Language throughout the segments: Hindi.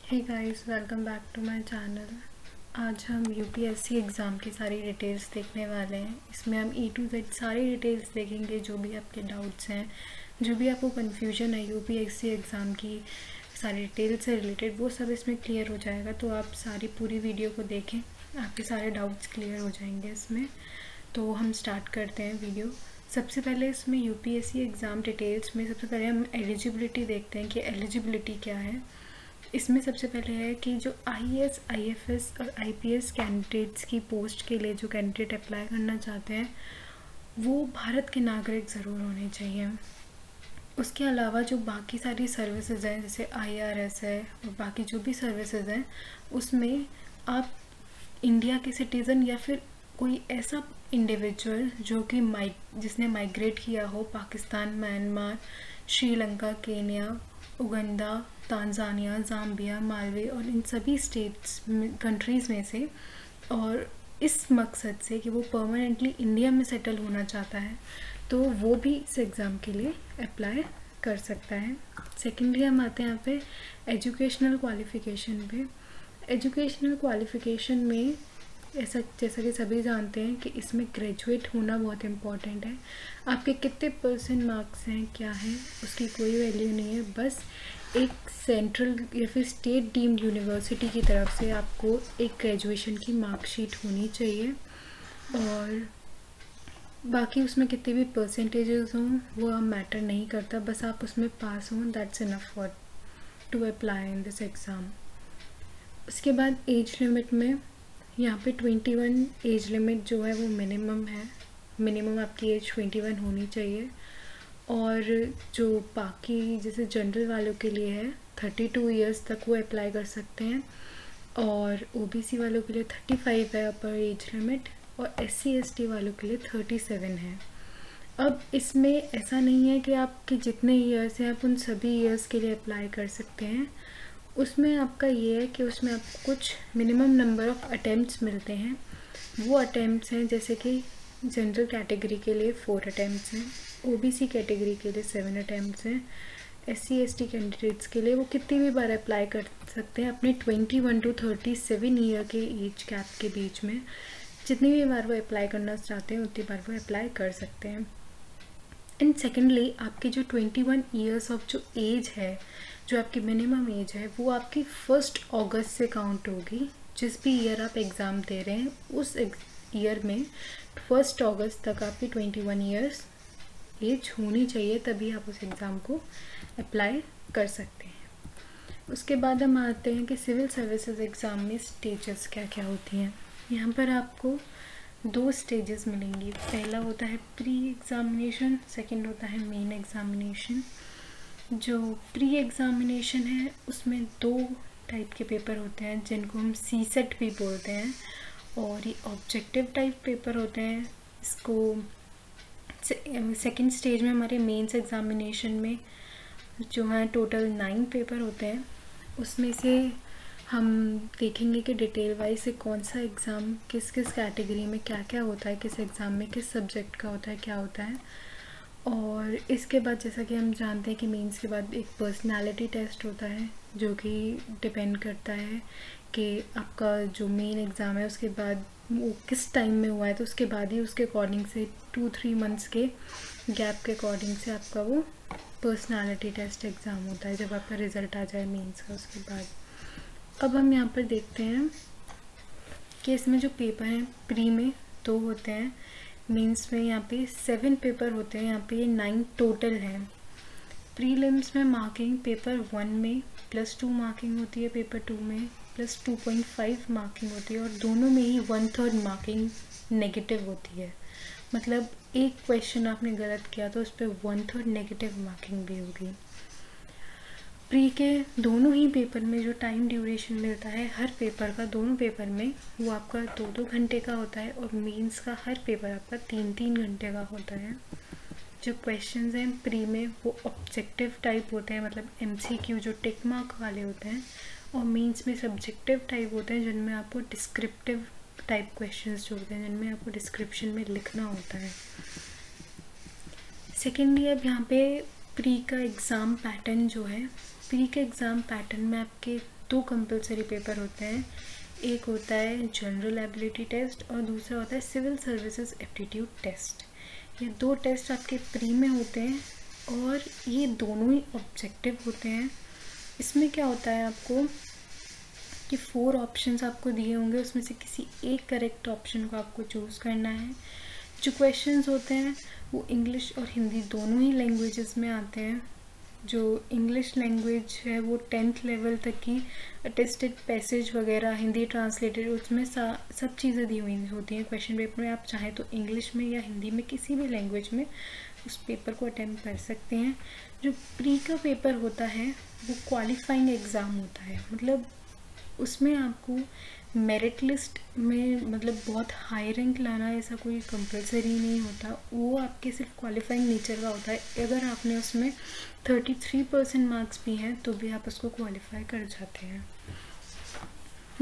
Hey guys, welcome back to my channel. आज हम यूपीएससी एग्ज़ाम की सारी डिटेल्स देखने वाले हैं। इसमें हम ए टू जेड सारी डिटेल्स देखेंगे। जो भी आपके डाउट्स हैं, जो भी आपको कन्फ्यूजन है यूपीएससी एग्ज़ाम की सारी डिटेल्स से रिलेटेड, वो सब इसमें क्लियर हो जाएगा। तो आप सारी पूरी वीडियो को देखें, आपके सारे डाउट्स क्लियर हो जाएंगे इसमें। तो हम स्टार्ट करते हैं वीडियो। सबसे पहले इसमें यूपीएससी एग्ज़ाम डिटेल्स में सबसे पहले हम एलिजिबिलिटी देखते हैं कि एलिजिबिलिटी क्या है। इसमें सबसे पहले है कि जो आईएएस, आईएफएस और आईपीएस कैंडिडेट्स की पोस्ट के लिए जो कैंडिडेट अप्लाई करना चाहते हैं वो भारत के नागरिक ज़रूर होने चाहिए। उसके अलावा जो बाकी सारी सर्विसेज हैं जैसे आईआरएस है और बाकी जो भी सर्विसेज हैं उसमें आप इंडिया के सिटीज़न या फिर कोई ऐसा इंडिविजुअल जो कि जिसने माइग्रेट किया हो Pakistan, Myanmar, Sri Lanka, Kenya, Uganda, Tanzania, Zambia, Malawi और इन सभी स्टेट्स कंट्रीज़ में से, और इस मकसद से कि वो परमानेंटली इंडिया में सेटल होना चाहता है, तो वो भी इस एग्ज़ाम के लिए अप्लाई कर सकता है। सेकेंडली हम आते हैं यहाँ पे एजुकेशनल क्वालिफ़िकेशन पे। एजुकेशनल क्वालिफ़िकेशन में जैसा कि सभी जानते हैं कि इसमें ग्रेजुएट होना बहुत इम्पॉर्टेंट है। आपके कितने परसेंट मार्क्स हैं, क्या है, उसकी कोई वैल्यू नहीं है। बस एक सेंट्रल या फिर स्टेट डीम्ड यूनिवर्सिटी की तरफ से आपको एक ग्रेजुएशन की मार्कशीट होनी चाहिए, और बाकी उसमें कितने भी परसेंटेजेस हों वो अब मैटर नहीं करता। बस आप उसमें पास हों, that's enough for to apply in this exam. उसके बाद एज लिमिट में यहाँ पे 21 एज लिमिट जो है वो मिनिमम है। मिनिमम आपकी एज 21 होनी चाहिए। और जो बाकी जैसे जनरल वालों के लिए है 32 इयर्स तक वो अप्लाई कर सकते हैं, और ओबीसी वालों के लिए 35 है अपर एज लिमिट, और एससी एसटी वालों के लिए 37 है। अब इसमें ऐसा नहीं है कि आपके जितने ईयर्स हैं आप उन सभी ईयर्स के लिए अप्लाई कर सकते हैं। उसमें आपका ये है कि उसमें आपको कुछ मिनिमम नंबर ऑफ़ अटैम्प्ट्स मिलते हैं। वो अटैम्प्ट्स हैं जैसे कि जनरल कैटेगरी के लिए 4 अटैम्प्ट्स हैं, ओबीसी कैटेगरी के लिए 7 अटैम्प्ट्स हैं, एससी एसटी कैंडिडेट्स के लिए वो कितनी भी बार अप्लाई कर सकते हैं अपने 21 to 37 ईयर के एज कैप के बीच में। जितनी भी बार वो अप्लाई करना चाहते हैं उतनी बार वो अप्लाई कर सकते हैं। एंड सेकेंडली आपकी जो 21 ईयर्स ऑफ जो एज है, जो आपकी मिनिमम एज है, वो आपकी 1 अगस्त से काउंट होगी। जिस भी ईयर आप एग्ज़ाम दे रहे हैं उस ईयर में 1 अगस्त तक आपकी 21 ईयर्स एज होनी चाहिए, तभी आप उस एग्ज़ाम को अप्लाई कर सकते हैं। उसके बाद हम आते हैं कि सिविल सर्विसेज एग्ज़ाम में स्टेजेस क्या क्या होती हैं। यहाँ पर आपको 2 स्टेजेस मिलेंगी। पहला होता है प्री एग्ज़ामिनेशन, सेकंड होता है मेन एग्ज़ामिनेशन। जो प्री एग्ज़ामिनेशन है उसमें 2 टाइप के पेपर होते हैं जिनको हम सीसेट भी बोलते हैं, और ये ऑब्जेक्टिव टाइप पेपर होते हैं। इसको सेकंड स्टेज में हमारे मेंस एग्ज़ामिनेशन में जो है टोटल 9 पेपर होते हैं। उसमें से हम देखेंगे कि डिटेल वाइज से कौन सा एग्ज़ाम किस किस कैटेगरी में क्या क्या होता है, किस एग्ज़ाम में किस सब्जेक्ट का होता है, क्या होता है। और इसके बाद जैसा कि हम जानते हैं कि मेंस के बाद एक पर्सनालिटी टेस्ट होता है जो कि डिपेंड करता है कि आपका जो मेन एग्ज़ाम है उसके बाद वो किस टाइम में हुआ है, तो उसके बाद ही उसके अकॉर्डिंग से 2-3 मंथ्स के गैप के अकॉर्डिंग से आपका वो पर्सनालिटी टेस्ट एग्ज़ाम होता है जब आपका रिज़ल्ट आ जाए मेंस का। उसके बाद अब हम यहाँ पर देखते हैं कि इसमें जो पेपर हैं प्री में 2 होते हैं, मेंस में यहाँ पे 7 पेपर होते हैं। यहाँ पे ये 9 टोटल हैं। प्रीलिम्स में मार्किंग पेपर 1 में +2 मार्किंग होती है, पेपर 2 में +2.5 मार्किंग होती है, और दोनों में ही 1/3 मार्किंग नेगेटिव होती है। मतलब एक क्वेश्चन आपने गलत किया तो उस पर 1/3 नेगेटिव मार्किंग भी होगी। प्री के दोनों ही पेपर में जो टाइम ड्यूरेशन मिलता है हर पेपर का, दोनों पेपर में वो आपका 2-2 घंटे का होता है, और मेंस का हर पेपर आपका 3-3 घंटे का होता है। जो क्वेश्चंस हैं प्री में वो ऑब्जेक्टिव टाइप होते हैं, मतलब एमसीक्यू जो टिक मार्क वाले होते हैं, और मेंस में सब्जेक्टिव टाइप होते हैं जिनमें आपको डिस्क्रिप्टिव टाइप क्वेश्चंस जो होते हैं जिनमें आपको डिस्क्रिप्शन में लिखना होता है। सेकेंडली अब यहाँ पे प्री का एग्ज़ाम पैटर्न जो है प्री के एग्ज़ाम पैटर्न में आपके 2 कंपलसरी पेपर होते हैं। एक होता है जनरल एबिलिटी टेस्ट और दूसरा होता है सिविल सर्विसेज एप्टीट्यूड टेस्ट। ये 2 टेस्ट आपके प्री में होते हैं और ये दोनों ही ऑब्जेक्टिव होते हैं। इसमें क्या होता है आपको कि 4 ऑप्शंस आपको दिए होंगे, उसमें से किसी एक करेक्ट ऑप्शन को आपको चूज़ करना है। जो क्वेश्चंस होते हैं वो इंग्लिश और हिंदी दोनों ही लैंग्वेजेस में आते हैं। जो इंग्लिश लैंग्वेज है वो 10th लेवल तक की अटेस्टेड पैसेज वगैरह हिंदी ट्रांसलेटेड, उसमें सब चीज़ें दी हुई होती हैं क्वेश्चन पेपर में। आप चाहें तो इंग्लिश में या हिंदी में किसी भी लैंग्वेज में उस पेपर को अटेम्प्ट कर सकते हैं। जो प्री का पेपर होता है वो क्वालिफाइंग एग्ज़ाम होता है, मतलब उसमें आपको मेरिट लिस्ट में मतलब बहुत हाई रैंक लाना ऐसा कोई कंपलसरी नहीं होता, वो आपके सिर्फ क्वालिफाइंग नेचर का होता है। अगर आपने उसमें 33% मार्क्स भी हैं तो भी आप उसको क्वालिफाई कर जाते हैं।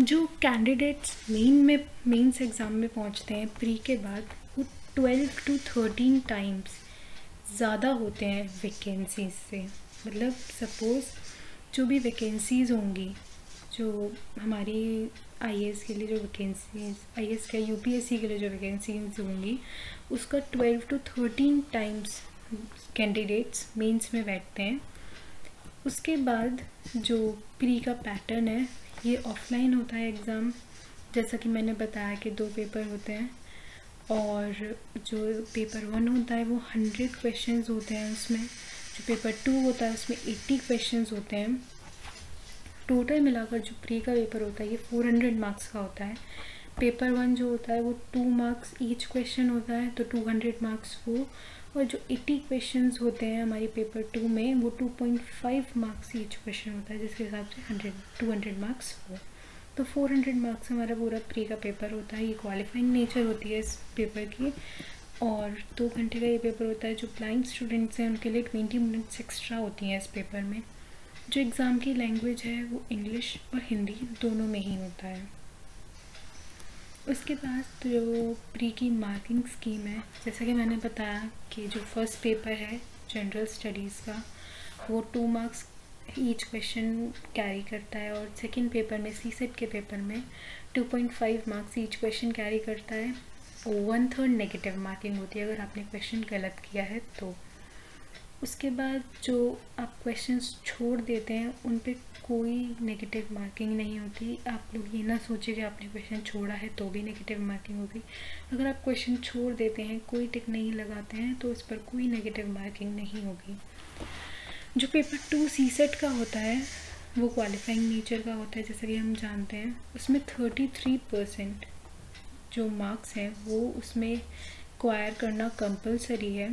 जो कैंडिडेट्स मेंस एग्ज़ाम में पहुंचते हैं प्री के बाद, वो 12 to 13 टाइम्स ज़्यादा होते हैं वैकेंसीज से। मतलब सपोज़ जो भी वैकेंसीज़ होंगी, जो हमारी आईएएस के लिए जो वैकेंसीज, आईएएस का यूपीएससी के लिए जो वैकेंसीज होंगी, उसका 12 to 13 टाइम्स कैंडिडेट्स मेंस में बैठते हैं। उसके बाद जो प्री का पैटर्न है ये ऑफलाइन होता है एग्ज़ाम, जैसा कि मैंने बताया कि 2 पेपर होते हैं। और जो पेपर 1 होता है वो 100 क्वेश्चंस होते हैं उसमें। जो पेपर 2 होता है उसमें 80 क्वेश्चंस होते हैं। टोटल मिलाकर जो प्री का पेपर होता है ये 400 मार्क्स का होता है। पेपर 1 जो होता है वो 2 मार्क्स ईच क्वेश्चन होता है, तो 200 मार्क्स वो। और जो 80 क्वेश्चंस होते हैं हमारी पेपर 2 में वो 2.5 मार्क्स ईच क्वेश्चन होता है, जिसके हिसाब से 200 मार्क्स हो। तो 400 मार्क्स हमारा पूरा प्री का पेपर होता है। ये क्वालिफाइंग नेचर होती है इस पेपर की। और 2 घंटे का ये पेपर होता है। जो ब्लाइंड स्टूडेंट्स हैं उनके लिए 20 मिनट्स एक्स्ट्रा होती हैं इस पेपर में। जो एग्ज़ाम की लैंग्वेज है वो इंग्लिश और हिंदी दोनों में ही होता है। उसके बाद जो प्री की मार्किंग स्कीम है, जैसा कि मैंने बताया कि जो फर्स्ट पेपर है जनरल स्टडीज़ का वो 2 मार्क्स ईच क्वेश्चन कैरी करता है। और सेकंड पेपर में सीसेट के पेपर में 2.5 मार्क्स ईच क्वेश्चन कैरी करता है। और 1/3 नेगेटिव मार्किंग होती है अगर आपने क्वेश्चन गलत किया है तो। उसके बाद जो आप क्वेश्चंस छोड़ देते हैं उन पे कोई नेगेटिव मार्किंग नहीं होती। आप लोग ये ना सोचिए कि आपने क्वेश्चन छोड़ा है तो भी नेगेटिव मार्किंग होगी। अगर आप क्वेश्चन छोड़ देते हैं, कोई टिक नहीं लगाते हैं, तो इस पर कोई नेगेटिव मार्किंग नहीं होगी। जो पेपर 2 सीसेट का होता है वो क्वालिफाइंग नेचर का होता है, जैसा कि हम जानते हैं। उसमें 33% जो मार्क्स हैं वो उसमें एक्वायर करना कंपलसरी है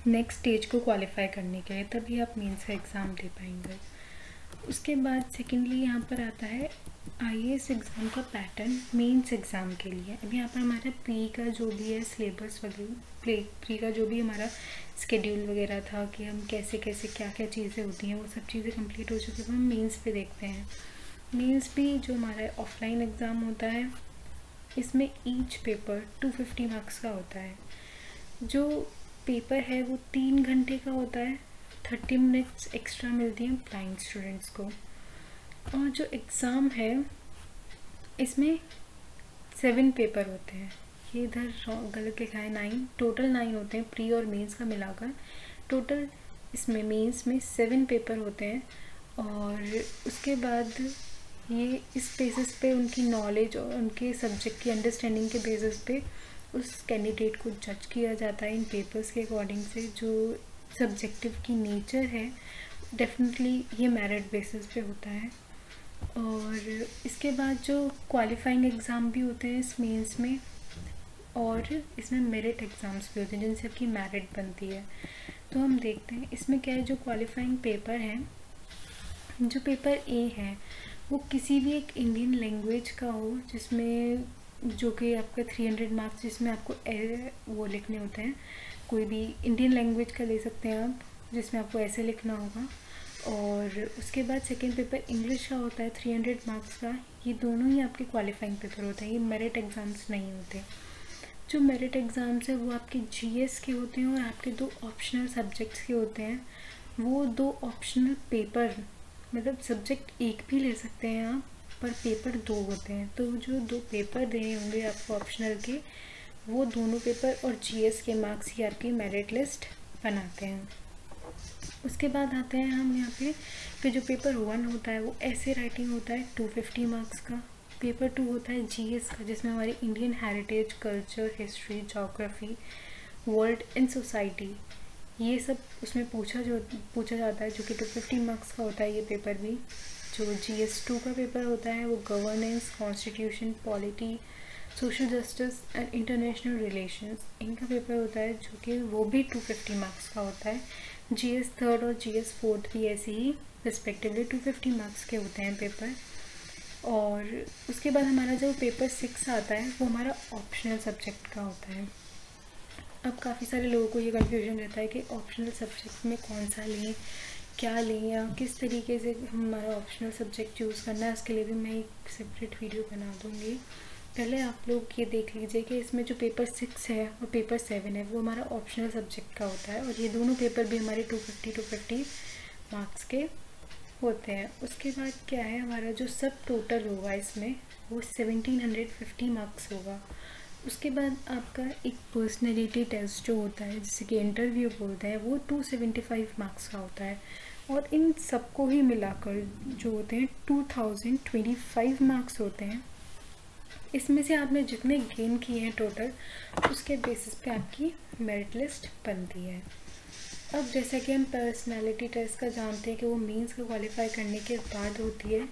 नेक्स्ट स्टेज को क्वालिफाई करने के लिए, तभी आप मेंस का एग्ज़ाम दे पाएंगे। उसके बाद सेकेंडली यहाँ पर आता है आईएएस एग्ज़ाम का पैटर्न मेंस एग्ज़ाम के लिए। अब यहाँ पर हमारा प्री का जो भी है सिलेबस वगैरह, प्री का जो भी हमारा स्केड्यूल वगैरह था कि हम कैसे कैसे क्या क्या चीज़ें होती हैं वो सब चीज़ें कंप्लीट हो चुकी हैं। हम मेंस पे देखते हैं। मेंस भी जो हमारा ऑफलाइन एग्ज़ाम होता है इसमें ईच पेपर 250 मार्क्स का होता है। जो पेपर है वो 3 घंटे का होता है। 30 मिनट्स एक्स्ट्रा मिलती हैं ब्लाइंड स्टूडेंट्स को। और जो एग्ज़ाम है इसमें 7 पेपर होते हैं। ये इधर गलत लिखा है 9, टोटल 9 होते हैं प्री और मेंस का मिलाकर। टोटल इसमें मेंस में 7 पेपर होते हैं। और उसके बाद ये इस बेसिस पे उनकी नॉलेज और उनके सब्जेक्ट की अंडरस्टैंडिंग के बेसिस पे उस कैंडिडेट को जज किया जाता है इन पेपर्स के अकॉर्डिंग से। जो सब्जेक्टिव की नेचर है डेफिनेटली ये मेरिट बेसिस पे होता है। और इसके बाद जो क्वालिफाइंग एग्ज़ाम भी होते हैं इस मेंस में, और इसमें मेरिट एग्ज़ाम्स भी होते हैं जिनसे आपकी मेरिट बनती है। तो हम देखते हैं इसमें क्या है। जो क्वालिफाइंग पेपर है, जो पेपर ए है वो किसी भी एक इंडियन लैंग्वेज का हो, जिसमें जो कि आपका 300 मार्क्स जिसमें आपको वो लिखने होते हैं। कोई भी इंडियन लैंग्वेज का ले सकते हैं आप, जिसमें आपको ऐसे लिखना होगा। और उसके बाद सेकंड पेपर इंग्लिश का होता है 300 मार्क्स का। ये दोनों ही आपके क्वालिफाइंग पेपर होते हैं, ये मेरिट एग्ज़ाम्स नहीं होते। जो मेरिट एग्ज़ाम्स है वो आपके जीएस के होते हैं और आपके 2 ऑप्शनल सब्जेक्ट्स के होते हैं। वो 2 ऑप्शनल पेपर, मतलब सब्जेक्ट एक भी ले सकते हैं आप, पर पेपर 2 होते हैं। तो जो 2 पेपर देने होंगे आपको ऑप्शनल के, वो दोनों पेपर और जीएस के मार्क्स ही आपकी मेरिट लिस्ट बनाते हैं। उसके बाद आते हैं हम यहाँ पे, फिर जो पेपर 1 होता है वो ऐसे राइटिंग होता है 250 मार्क्स का। पेपर 2 होता है जीएस का, जिसमें हमारी Indian heritage, culture, history, geography, world and society, ये सब उसमें पूछा जाता है, जो कि 250 मार्क्स का होता है ये पेपर भी। जो GS2 का पेपर होता है वो governance, constitution, polity, social justice and international relations, इनका पेपर होता है, जो कि वो भी 250 मार्क्स का होता है। GS3 और GS4 भी ऐसे ही रिस्पेक्टिवली 250 मार्क्स के होते हैं पेपर। और उसके बाद हमारा जो पेपर 6 आता है वो हमारा ऑप्शनल सब्जेक्ट का होता है। अब काफ़ी सारे लोगों को ये कन्फ्यूजन रहता है कि ऑप्शनल सब्जेक्ट में कौन सा लें, क्या लें, या किस तरीके से हमारा ऑप्शनल सब्जेक्ट चूज़ करना है। उसके लिए भी मैं एक सेपरेट वीडियो बना दूँगी। पहले आप लोग ये देख लीजिए कि इसमें जो पेपर 6 है और पेपर 7 है वो हमारा ऑप्शनल सब्जेक्ट का होता है, और ये दोनों पेपर भी हमारे 250 मार्क्स के होते हैं। उसके बाद क्या है, हमारा जो सब टोटल होगा इसमें वो 1750 मार्क्स होगा। उसके बाद आपका एक पर्सनैलिटी टेस्ट जो होता है, जिसे कि इंटरव्यू बोलते हैं, वो 275 मार्क्स का होता है। और इन सबको ही मिलाकर जो होते हैं 2025 मार्क्स होते हैं। इसमें से आपने जितने गेन किए हैं टोटल, उसके बेसिस पे आपकी मेरिट लिस्ट बनती है। अब जैसा कि हम पर्सनालिटी टेस्ट का जानते हैं कि वो मेंस को क्वालिफाई करने के बाद होती है,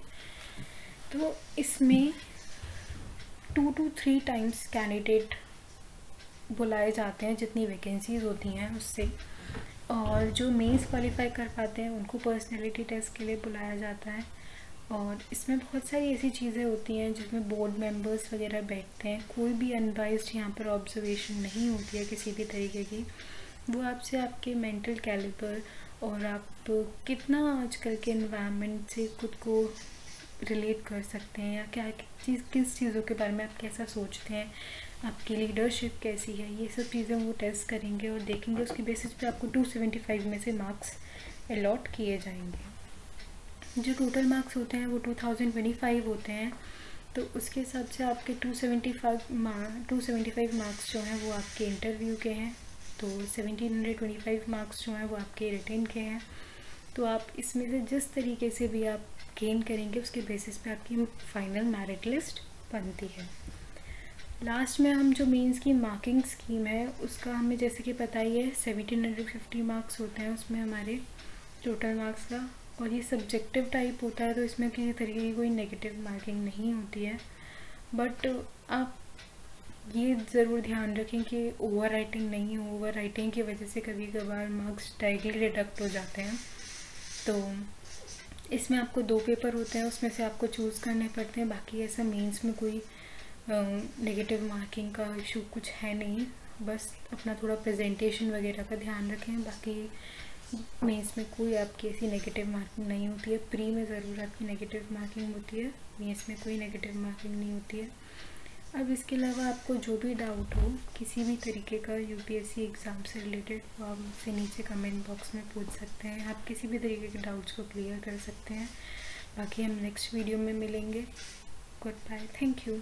तो इसमें 2 to 3 टाइम्स कैंडिडेट बुलाए जाते हैं, जितनी वैकेंसीज होती हैं उससे। और जो मेंस क्वालिफाई कर पाते हैं उनको पर्सनैलिटी टेस्ट के लिए बुलाया जाता है। और इसमें बहुत सारी ऐसी चीज़ें होती हैं जिसमें बोर्ड मेंबर्स वगैरह बैठते हैं। कोई भी अनबाइस्ड यहाँ पर ऑब्जर्वेशन नहीं होती है किसी भी तरीके की। वो आपसे आपके मेंटल कैलिबर और आप कितना आजकल के एनवायरनमेंट से खुद को रिलेट कर सकते हैं, या क्या किस चीज़ों के बारे में आप कैसा सोचते हैं, आपकी लीडरशिप कैसी है, ये सब चीज़ें वो टेस्ट करेंगे और देखेंगे। उसके बेसिस पे आपको 275 में से मार्क्स अलॉट किए जाएंगे। जो टोटल मार्क्स होते हैं वो 2025 होते हैं, तो उसके हिसाब से आपके 275 मार्क्स जो हैं वो आपके इंटरव्यू के हैं, तो 1725 मार्क्स जो हैं वो आपके रिटन के हैं। तो आप इसमें से जिस तरीके से भी आप गेन करेंगे उसके बेसिस पे आपकी फाइनल मेरिट लिस्ट बनती है। लास्ट में हम जो मेंस की मार्किंग स्कीम है उसका हमें जैसे कि पता ही है 1750 मार्क्स होते हैं उसमें हमारे टोटल मार्क्स का, और ये सब्जेक्टिव टाइप होता है, तो इसमें किसी तरीके की कोई नेगेटिव मार्किंग नहीं होती है। बट आप ये ज़रूर ध्यान रखें कि ओवर राइटिंग नहीं हो। ओवर राइटिंग की वजह से कभी कभार मार्क्स डायरेक्टली डिडक्ट हो जाते हैं। तो इसमें आपको 2 पेपर होते हैं, उसमें से आपको चूज़ करने पड़ते हैं। बाकी ऐसा मेंस में कोई नेगेटिव मार्किंग का इशू कुछ है नहीं, बस अपना थोड़ा प्रेजेंटेशन वगैरह का ध्यान रखें। बाकी मेंस में कोई आपकी ऐसी नेगेटिव मार्किंग नहीं होती है। प्री में ज़रूर आपकी नेगेटिव मार्किंग होती है, मेंस में कोई नेगेटिव मार्किंग नहीं होती है। अब इसके अलावा आपको जो भी डाउट हो किसी भी तरीके का यूपीएससी एग्ज़ाम से रिलेटेड, वो आप मुझसे नीचे कमेंट बॉक्स में पूछ सकते हैं। आप किसी भी तरीके के डाउट्स को क्लियर कर सकते हैं। बाकी हम नेक्स्ट वीडियो में मिलेंगे। Good bye, thank you.